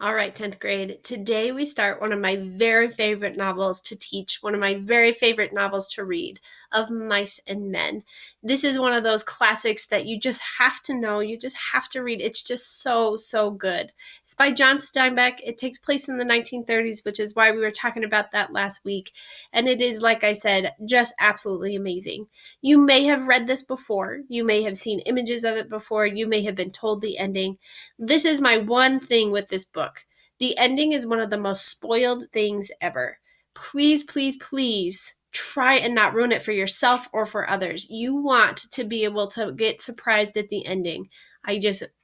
All right, 10th grade. Today we start one of my very favorite novels to teach, one of my very favorite novels to read, of Mice and Men. This is one of those classics that you just have to know, you just have to read. It's just so, so good. It's by John Steinbeck. It takes place in the 1930s, which is why we were talking about that last week. And it is, like I said, just absolutely amazing. You may have read this before. You may have seen images of it before. You may have been told the ending. This is my one thing with this book. The ending is one of the most spoiled things ever. Please, please, please try and not ruin it for yourself or for others. You want to be able to get surprised at the ending.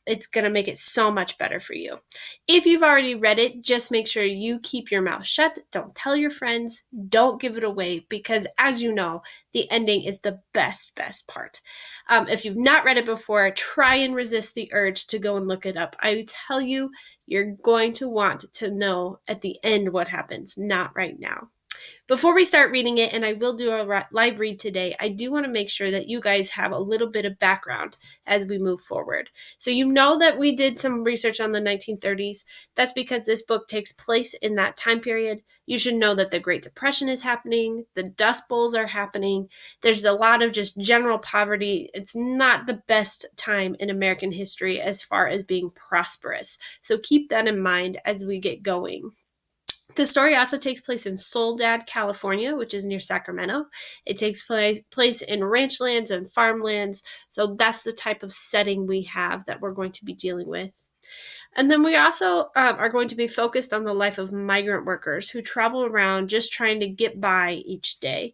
It's going to make it so much better for you. If you've already read it, just make sure you keep your mouth shut. Don't tell your friends. Don't give it away because, as you know, the ending is the best part. If you've not read it before, try and resist the urge to go and look it up. I tell you, you're going to want to know at the end what happens, not right now. Before we start reading it, and I will do a live read today, I do want to make sure that you guys have a little bit of background as we move forward. So you know that we did some research on the 1930s. That's because this book takes place in that time period. You should know that the Great Depression is happening. The Dust Bowls are happening. There's a lot of just general poverty. It's not the best time in American history as far as being prosperous. So keep that in mind as we get going. The story also takes place in Soledad, California, which is near Sacramento. It takes place in ranchlands and farmlands. So that's the type of setting we have that we're going to be dealing with. And then we also are going to be focused on the life of migrant workers who travel around just trying to get by each day.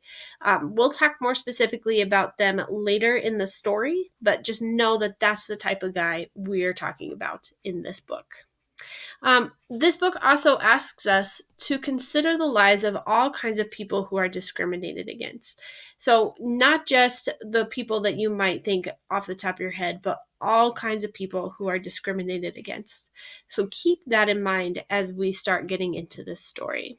We'll talk more specifically about them later in the story, but just know that that's the type of guy we're talking about in this book. This book also asks us to consider the lives of all kinds of people who are discriminated against. So not just the people that you might think off the top of your head, but all kinds of people who are discriminated against. So keep that in mind as we start getting into this story.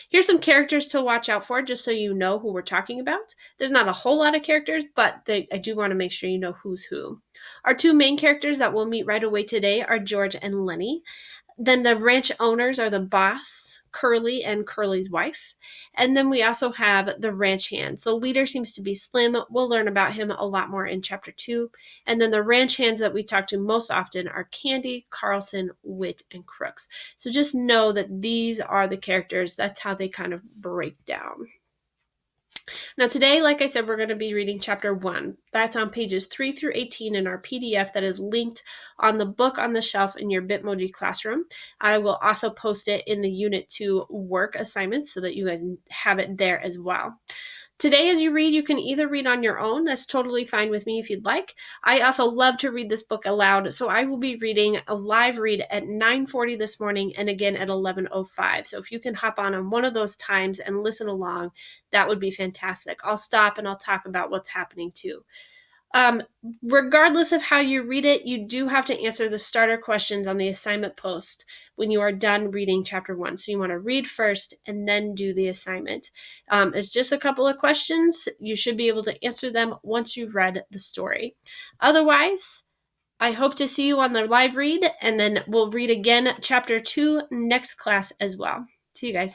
Here's some characters to watch out for, just so you know who we're talking about. There's not a whole lot of characters, but I do want to make sure you know who's who. Our two main characters that we'll meet right away today are George and Lenny. Then the ranch owners are the boss, Curly, and Curly's wife. And then we also have the ranch hands. The leader seems to be Slim. We'll learn about him a lot more in chapter 2. And then the ranch hands that we talk to most often are Candy, Carlson, Wit, and Crooks. So just know that these are the characters. That's how they kind of break down. Now today, like I said, we're going to be reading chapter 1. That's on pages 3 through 18 in our PDF that is linked on the book on the shelf in your Bitmoji classroom. I will also post it in the Unit 2 work assignments so that you guys have it there as well. Today, as you read, you can either read on your own. That's totally fine with me if you'd like. I also love to read this book aloud, so I will be reading a live read at 9:40 this morning and again at 11:05. So if you can hop on one of those times and listen along, that would be fantastic. I'll stop and I'll talk about what's happening too. Regardless of how you read it, you do have to answer the starter questions on the assignment post when you are done reading chapter 1. So you want to read first and then do the assignment. It's just a couple of questions. You should be able to answer them once you've read the story. Otherwise, I hope to see you on the live read, and then we'll read again chapter 2 next class as well. See you guys.